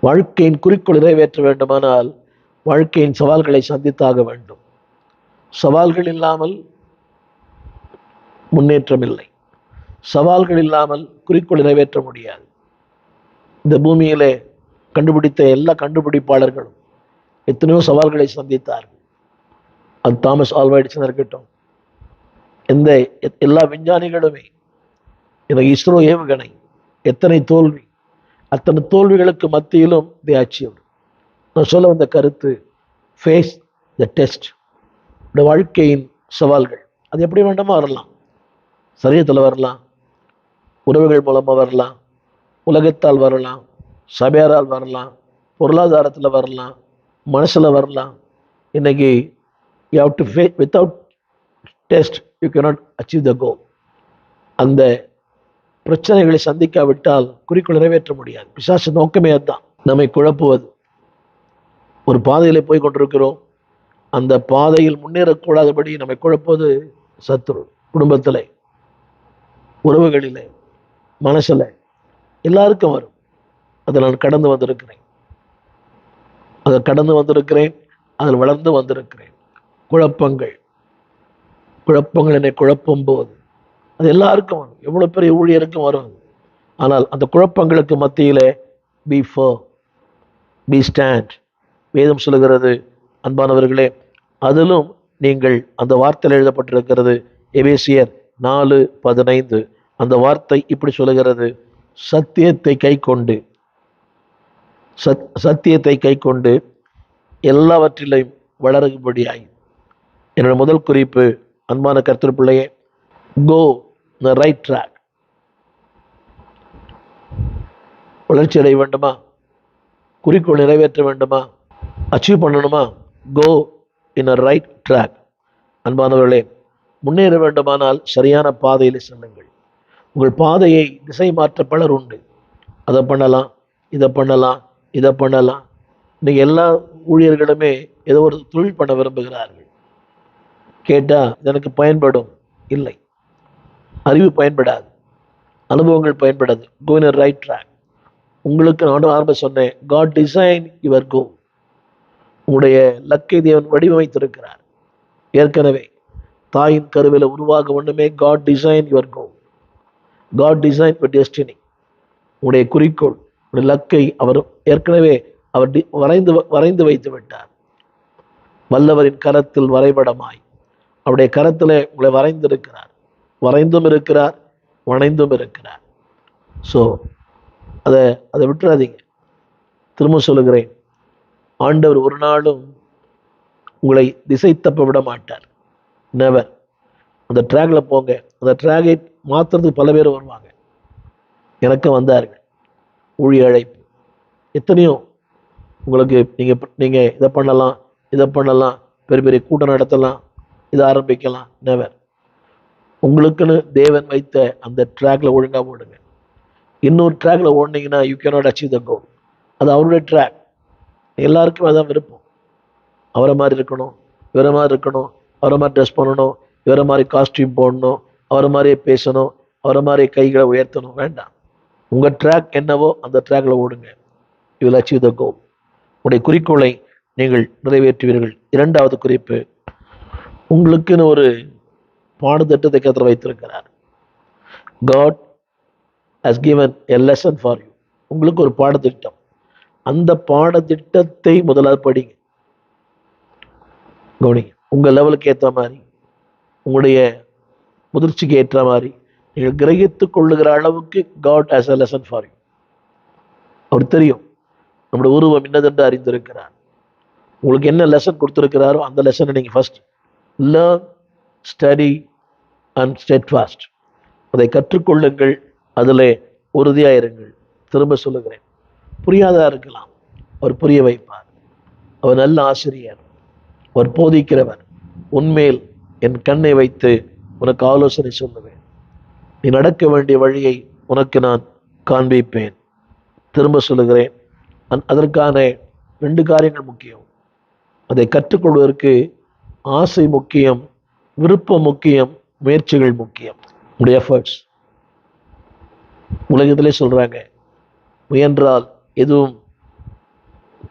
வாழ்க்கையின் குறிக்கோள் நிறைவேற்ற வேண்டுமானால் வாழ்க்கையின் சவால்களை சந்தித்தாக வேண்டும். சவால்கள் இல்லாமல் முன்னேற்றம் இல்லை. சவால்கள் இல்லாமல் குறிக்கோள் நிறைவேற்ற முடியாது. இந்த பூமியிலே கண்டுபிடித்த எல்லா கண்டுபிடிப்பாளர்களும் எத்தனையோ சவால்களை சந்தித்தார்கள். அது தாமஸ் ஆல்வா எடிசன் இருக்கட்டும், எல்லா விஞ்ஞானிகளுமே, எனக்கு இஸ்ரோ ஏவுகணை எத்தனை தோல்வி, அத்தனை தோல்விகளுக்கு மத்தியிலும் தி அச்சீவ்ட். நான் சொல்ல வந்த கருத்து, ஃபேஸ் த டெஸ்ட். வாழ்க்கையின் சவால்கள் அது எப்படி வேண்டுமோ வரலாம். சரீரத்தில் வரலாம், உறவுகள் மூலமாக வரலாம், உலகத்தால் வரலாம், சபையாரால் வரலாம், பொருளாதாரத்தில் வரலாம், மனசில் வரலாம். இன்னைக்கு you have to face. Without test you cannot achieve the goal. அந்த பிரச்சனைகளை சந்திக்காவிட்டால் குறிக்கோள் நிறைவேற்ற முடியாது. பிசாசு நோக்கமே அதுதான், நம்மை குழப்புவது. ஒரு பாதையிலே போய் கொண்டிருக்கிறோம். அந்த பாதையில் முன்னேறக்கூடாதபடி நம்மை குழப்பது சத்துரு. குடும்பத்தில், உறவுகளிலே, மனசில் எல்லாருக்கும் வரும். அதை நான் கடந்து வந்திருக்கிறேன். அதில் வளர்ந்து வந்திருக்கிறேன். குழப்பங்கள் என்னை குழப்பும் போது அது எல்லாருக்கும் வரும். எவ்வளோ பெரிய ஊழியருக்கும் வரும். ஆனால் அந்த குழப்பங்களுக்கு மத்தியிலே பி ஃபர்ம், பி ஸ்டாண்ட். வேதம் சொல்லுகிறது, அன்பானவர்களே, அதிலும் நீங்கள், அந்த வார்த்தையில் எழுதப்பட்டிருக்கிறது, எபேசியர் 4:15. அந்த வார்த்தை இப்படி சொல்லுகிறது, சத்தியத்தை கை கொண்டு எல்லாவற்றிலையும் வளரும்படியாய். என்னோட முதல் குறிப்பு, அன்பான கர்த்தர் பிள்ளையே, கோ த ரைட் ட்ராக். வளர்ச்சி அடைய வேண்டுமா? குறிக்கோள் நிறைவேற்ற வேண்டுமா? அச்சீவ் பண்ணணுமா? கோ இன் அ ரைட் ட்ராக். அன்பானவர்களே, முன்னேற வேண்டுமானால் சரியான பாதையில் செல்லுங்கள். உங்கள் பாதையை திசை மாற்ற பலர் உண்டு. அதை பண்ணலாம், இதை பண்ணலாம். இன்னைக்கு எல்லா ஊழியர்களுமே ஏதோ ஒரு தொழில் பண்ண விரும்புகிறார்கள். கேட்டால் எனக்கு பயன்படும். இல்லை, அறிவு பயன்படாது, அனுபவங்கள் பயன்படாது. கோ இன் அ ரைட் ட்ராக். உங்களுக்கு நான் ஆரம்ப சொன்னேன், காட் டிசைன் யுவர் கோ. உங்களுடைய லக்கை தேவன் வடிவமைத்திருக்கிறார். ஏற்கனவே தாயின் கருவில உருவாக ஒண்ணுமே God design your goal. God design your destiny. உங்களுடைய குறிக்கோள், உங்களுடைய லக்கை அவர் ஏற்கனவே வரைந்து வைத்து விட்டார். வல்லவரின் கரத்தில் வரைபடமாய் அவருடைய கரத்தில் உங்களை வரைந்தும் இருக்கிறார், வணைந்தும் இருக்கிறார். ஸோ அதை விட்டுறாதீங்க. திரும்ப சொல்லுகிறேன், ஆண்டவர் ஒரு நாளும் உங்களை திசை தப்ப விட மாட்டார். நெவர். அந்த ட்ராக்ல போங்க. அந்த ட்ராகை மாற்றுறதுக்கு பல பேர் வருவாங்க. எனக்கு வந்தார்கள். ஊழிய அழைப்பு எத்தனையோ. உங்களுக்கு நீங்கள் இதை பண்ணலாம், பெரிய பெரிய கூட்டம் நடத்தலாம், இதை ஆரம்பிக்கலாம். நெவர். உங்களுக்குன்னு தேவன் வைத்த அந்த ட்ராக்ல ஒழுங்காக ஓடுங்க. இன்னொரு ட்ராக்ல ஓடினீங்கன்னா யூ கேனாட் அச்சீவ் த கோல். அது அவருடைய ட்ராக். எல்லாருக்கும் அதான் விருப்பம். அவரை மாதிரி இருக்கணும், இவரை மாதிரி இருக்கணும், அவரை மாதிரி ட்ரெஸ் பண்ணணும், இவரை மாதிரி காஸ்டியூம் போடணும், அவரை மாதிரியே பேசணும், அவரை மாதிரி கைகளை உயர்த்தணும். வேண்டாம். உங்கள் ட்ராக் என்னவோ அந்த ட்ராக்ல ஓடுங்க. யூ வில் அச்சீவ் த கோல். உங்களுடைய குறிக்கோளை நீங்கள் நிறைவேற்றுவீர்கள். இரண்டாவது குறிப்பு, உங்களுக்குன்னு ஒரு பாடத்திட்டத்தை கர்த்தர் வைத்திருக்கிறார். God has given a lesson for you. உங்களுக்கு ஒரு பாடத்திட்டம். அந்த பாடத்திட்டத்தை முதலாவது படிங்க. கவனிங்க. உங்கள் லெவலுக்கு ஏற்ற மாதிரி, உங்களுடைய முதிர்ச்சிக்கு ஏற்ற மாதிரி நீங்கள் கிரகித்து கொள்ளுகிற அளவுக்கு God has a lesson for you. அவர் தெரியும் நம்முடைய உருவம் என்னதென்று அறிந்திருக்கிறார். உங்களுக்கு என்ன லெசன் கொடுத்துருக்கிறாரோ அந்த லெசனை நீங்கள் first learn, study and steadfast. அதை கற்றுக்கொள்ளுங்கள், அதில் உறுதியாயிருங்கள். திரும்ப சொல்லுகிறேன், புரியாதா இருக்கலாம், அவர் புரிய வைப்பார். அவர் நல்ல ஆசிரியர், அவர் போதிக்கிறவர். உன்மேல் என் கண்ணை வைத்து உனக்கு ஆலோசனை சொல்லுவேன். நீ நடக்க வேண்டிய வழியை உனக்கு நான் காண்பிப்பேன். திரும்ப சொல்லுகிறேன், அதற்கான 2 காரியங்கள் முக்கியம். அதை கற்றுக்கொள்வதற்கு ஆசை முக்கியம், விருப்பம் முக்கியம், முயற்சிகள் முக்கியம். உங்களுடைய எஃபர்ட்ஸ். உலகத்திலே சொல்றாங்க, முயன்றால் எதுவும்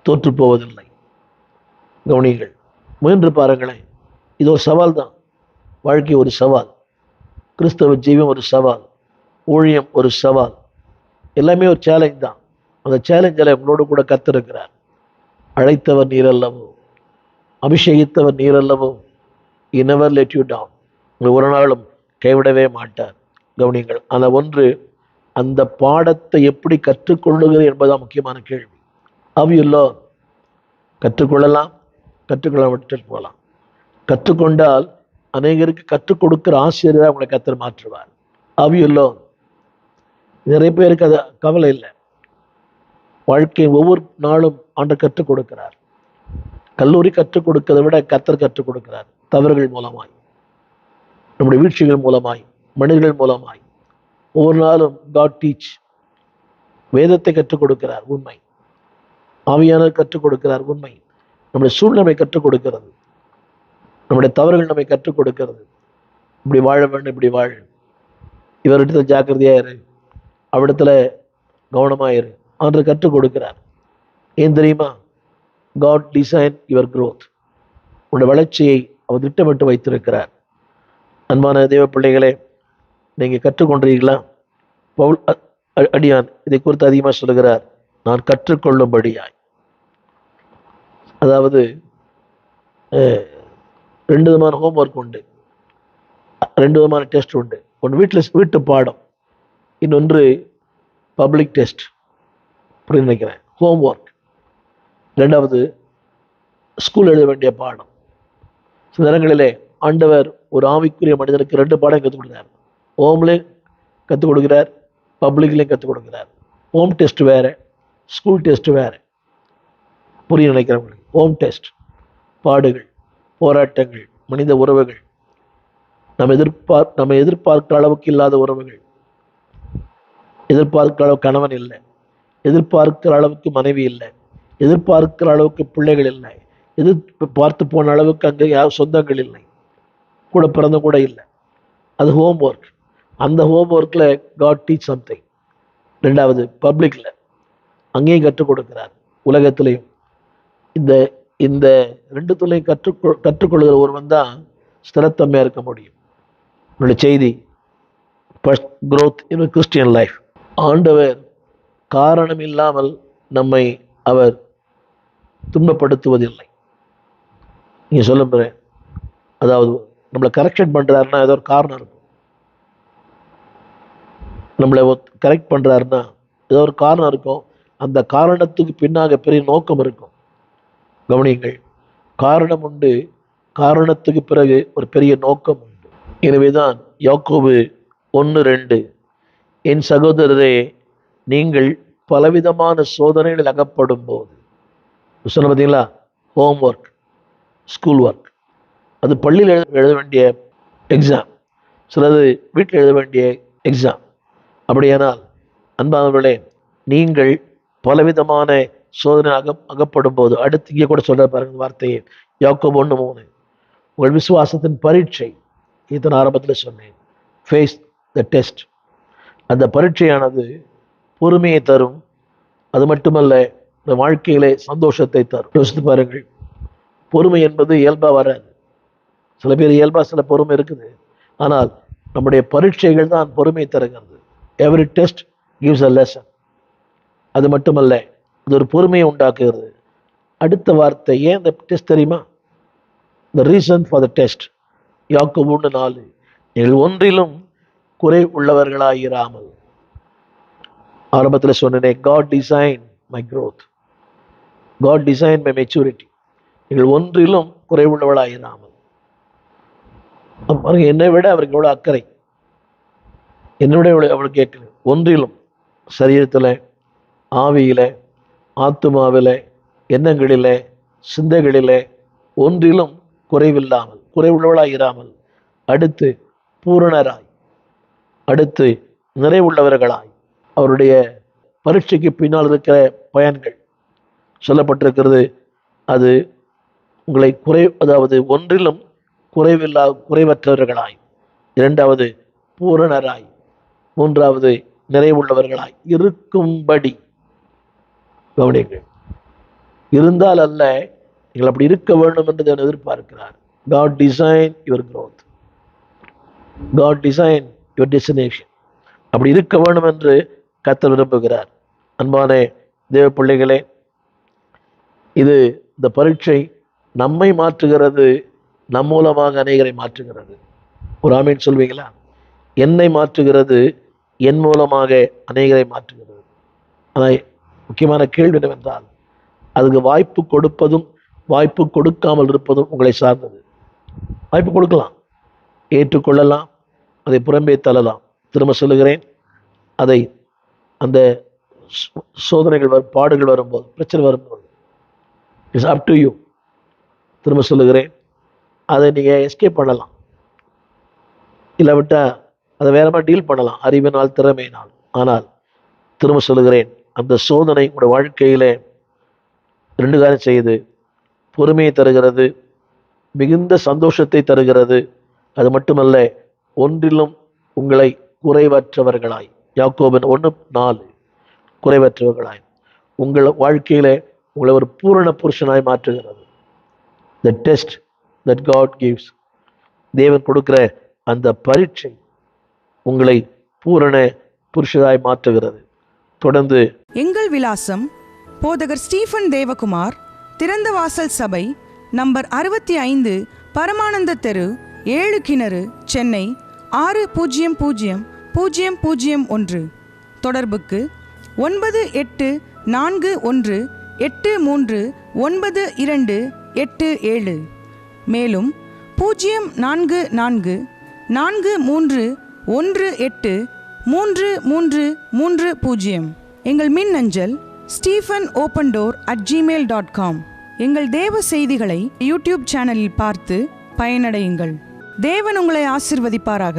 தோற்று போவதில்லை. கவனிங்கள், முயன்று பாருங்களேன். இது ஒரு சவால் தான். வாழ்க்கை ஒரு சவால், கிறிஸ்தவ ஜீவம் ஒரு சவால், ஊழியம் ஒரு சவால், எல்லாமே ஒரு சேலஞ்ச் தான். அந்த சேலஞ்சில் உங்களோடு கூட கர்த்தர் அழைத்தவர் நீர் அல்லவோ, அபிஷேகித்தவர் நீர் அல்லவோ. He never let you down. உங்களை ஒரு நாளும் கைவிடவே மாட்டார். கவனிங்கள். ஆனால் ஒன்று, அந்த பாடத்தை எப்படி கற்றுக்கொள்ளுகிறது என்பதுதான் முக்கியமான கேள்வி. How you learn. கற்றுக்கொள்ளலாம், கற்றுக்கொள்ள விட்டு போகலாம். கற்றுக்கொண்டால் அநேகருக்கு கற்றுக் கொடுக்கிற ஆசிரியராக உங்களை கர்த்தர் மாற்றுவார். How you learn. நிறைய பேருக்கு அது கவலை இல்லை. வாழ்க்கை ஒவ்வொரு நாளும் ஆண்டு கற்றுக் கொடுக்கிறார். கல்லூரி கற்றுக் கொடுக்கிறதை விட கர்த்தர் கற்றுக் கொடுக்கிறார். தவறுகள் மூலமாய், நம்முடைய வீழ்ச்சிகள் மூலமாய், மனிதர்கள் மூலமாய் ஒவ்வொரு நாளும் காட் டீச். வேதத்தை கற்றுக் கொடுக்கிறார், உண்மை. ஆவியானவர் கற்றுக் கொடுக்கிறார், உண்மை. நம்முடைய சூழ்நிலை கற்றுக் கொடுக்கிறது, நம்முடைய தவறுகள் நம்மை கற்றுக் கொடுக்கிறது. இப்படி வாழ வேண்டும், இப்படி வாழ, இவரிடத்துல ஜாக்கிரதையா இரு, அவ்விடத்துல கவனமாயிரு என்று கற்றுக் கொடுக்கிறார். ஏன் தெரியுமா? God design your growth. உங்களுடைய வளர்ச்சியை அவர் திட்டமிட்டு வைத்திருக்கிறார். அன்பான தேவ பிள்ளைகளே, நீங்க கற்றுக்கொண்டீர்களா? பவுல் அடியான் இதை குறித்து அதிகமாக சொல்லுகிறார், நான் கற்றுக்கொள்ளும்படியாய். அதாவது 2 விதமான ஹோம்ஒர்க் உண்டு, 2 விதமான டெஸ்ட் உண்டு. ஒன்று வீட்டு பாடம், இன்னொன்று பப்ளிக் டெஸ்ட். அப்படின்னு நினைக்கிறேன், ஹோம்ஒர்க். 2வது ஸ்கூல் எழுத வேண்டிய பாடம். சில நேரங்களிலே ஆண்டவர் ஒரு ஆவிக்குரிய மனிதனுக்கு 2 பாடம் கற்றுக் கொடுக்கிறார். ஹோம்லேயும் கற்றுக் கொடுக்கிறார், பப்ளிக்லேயும் கற்றுக் கொடுக்கிறார். ஹோம் டெஸ்ட் வேற, ஸ்கூல் டெஸ்ட் வேற. புரிய நினைக்கிறவங்களுக்கு ஹோம் டெஸ்ட் பாடுகள், போராட்டங்கள், மனித உறவுகள், நம்ம எதிர்பார்க்கிற அளவுக்கு இல்லாத உறவுகள், எதிர்பார்க்கிற அளவுக்கு கணவன் இல்லை, எதிர்பார்க்கிற அளவுக்கு மனைவி இல்லை, எதிர்பார்க்கிற அளவுக்கு பிள்ளைகள் இல்லை, எதிர்பார்த்து போன அளவுக்கு அங்கே யார் சொந்தங்கள் இல்லை, கூட பிறந்த கூட இல்லை. அது ஹோம் ஒர்க். அந்த ஹோம் ஒர்க்கில் காட் டீச் சம்திங். 2வது பப்ளிக்கில், அங்கேயும் கற்றுக் கொடுக்கிறார். உலகத்திலையும் இந்த இந்த 2 கற்றுக்கொள்கிற ஒருவன் தான் ஸ்திரத்தன்மையாக இருக்க முடியும். உங்களுடைய செய்தி, first growth in Christian life. ஆண்டவர் காரணம் இல்லாமல் நம்மை அவர் துன்பப்படுத்துவதில்லை. நீங்க சொல்ல போறேன், அதாவது நம்மளை கரெக்ஷன் பண்றாருன்னா ஏதோ ஒரு காரணம் இருக்கும். நம்மளை கரெக்ட் பண்றாருன்னா ஏதோ ஒரு காரணம் இருக்கும். அந்த காரணத்துக்கு பின்னாக பெரிய நோக்கம் இருக்கும். கவனியுங்கள், காரணம் உண்டு, காரணத்துக்கு பிறகு ஒரு பெரிய நோக்கம் உண்டு. எனவேதான் யாக்கோபு 1:2, என் சகோதரரே, நீங்கள் பலவிதமான சோதனைகளில் அகப்படும் போது, சொன்ன பார்த்தீங்களா, ஹோம் ஒர்க், ஸ்கூல் ஒர்க். அது பள்ளியில் எழுத வேண்டிய எக்ஸாம், சிலது வீட்டில் எழுத வேண்டிய எக்ஸாம். அப்படியானால் அன்பானவர்களே, நீங்கள் பலவிதமான சோதனை அகப்படும் போது, அடுத்து இங்கே கூட சொல்ற பாருங்க வார்த்தையை, யாக்கோபு 1:3, உங்கள் விசுவாசத்தின் பரீட்சை. இதன் ஆரம்பத்தில் சொன்னேன், ஃபேஸ் த டெஸ்ட். அந்த பரீட்சையானது பொறுமையை தரும். அது மட்டுமல்ல, இந்த வாழ்க்கையிலே சந்தோஷத்தை தரும். யோசித்து பாருங்கள், பொறுமை என்பது இயல்பா வராது. சில பேர் இயல்பா சில பொறுமை இருக்குது, ஆனால் நம்முடைய பரீட்சைகள் தான் பொறுமை தருகிறது. Every test gives a lesson. அது மட்டுமல்ல, அது ஒரு பொறுமையை உண்டாக்குகிறது. அடுத்த வார்த்தை, ஏன் இந்த டெஸ்ட் தெரியுமா? The reason for the test. யாக்கோபு 1:4, நீங்கள் ஒன்றிலும் குறை உள்ளவர்களாயிராமல். ஆரம்பத்தில் சொன்னேன், God design my growth, God design my maturity. நீங்கள் ஒன்றிலும் குறை உள்ளவர்களாயிராமல். என்னை விட அவருக்கு எவ்வளவு அக்கறை, என்னை விட அவளுக்கு கேட்குது. ஒன்றிலும், சரீரத்தில், ஆவியில, ஆத்துமாவில, எண்ணங்களில, சிந்தைகளில, ஒன்றிலும் குறைவில்லாமல், குறைவுள்ளவளாயிராமல், அடுத்து பூரணராய், அடுத்து நிறைவுள்ளவர்களாய். அவருடைய பரீட்சைக்கு பின்னால் இருக்கிற பயன்கள் சொல்லப்பட்டிருக்கிறது. அது உங்களை அதாவது ஒன்றிலும் குறைவற்றவர்களாய், 2வது பூரணராய், 3வது நிறைவுள்ளவர்களாய் இருக்கும்படி. கவனிங்கள், இருந்தால் அல்ல, நீங்கள் அப்படி இருக்க வேண்டும் என்று தேவன் எதிர்பார்க்கிறார். God design your growth, God design your destination. அப்படி இருக்க வேண்டும் என்று கர்த்தர் விரும்புகிறார். அன்பான தேவ பிள்ளைகளே, இந்த பரீட்சை நம்மை மாற்றுகிறது, நம் மூலமாக அநேகரை மாற்றுகிறது. ஒரு ஆமீன் சொல்வீங்களா? என்னை மாற்றுகிறது, என் மூலமாக அநேகரை மாற்றுகிறது. ஆனால் முக்கியமான கேள்வி என்னவென்றால், அதுக்கு வாய்ப்பு கொடுப்பதும் வாய்ப்பு கொடுக்காமல் இருப்பதும் உங்களை சார்ந்தது. வாய்ப்பு கொடுக்கலாம், ஏற்றுக்கொள்ளலாம், அதை புறம்பே தள்ளலாம். திரும்ப சொல்லுகிறேன், அதை அந்த சோதனைகள் பாடுகள் வரும்போது, பிரச்சனை வரும்போது, இட்ஸ் அப் டு யூ. திரும்ப சொல்லுகிறேன், அதை நீங்கள் எஸ்கேப் பண்ணலாம், இல்லாவிட்டால் அதை வேற மாதிரி டீல் பண்ணலாம், அறிவினால், திறமையினால். ஆனால் திரும்ப சொல்லுகிறேன், அந்த சோதனை உங்களுடைய வாழ்க்கையில 2 காரியம் செய்யுது. பொறுமையை தருகிறது, மிகுந்த சந்தோஷத்தை தருகிறது. அது மட்டுமல்ல, ஒன்றிலும் உங்களை குறைவற்றவர்களாய், யாக்கோபு 1:4, குறைவற்றவர்களாய் உங்கள் வாழ்க்கையில உங்களை ஒரு பூரண புருஷனாய் மாற்றுகிறது. The test that God gives, தேவன் கொடுக்கிற அந்த பரீட்சை உங்களை பூரண புருஷனாய் மாற்றுகிறது. தொடர்ந்து எங்கள் விலாசம் போதகர் ஸ்டீஃபன் தேவகுமார், திறந்த வாசல் சபை, நம்பர் 65, பரமானந்த தெரு, 7 கிணறு, சென்னை 600001. தொடர்புக்கு 9841839287. மேலும் 0444183330. எங்கள் மின்னஞ்சல் stephenopendor@gmail.com. எங்கள் தேவ செய்திகளை யூடியூப் சேனலில் பார்த்து பயனடையுங்கள். தேவன் உங்களை ஆசிர்வதிப்பாராக.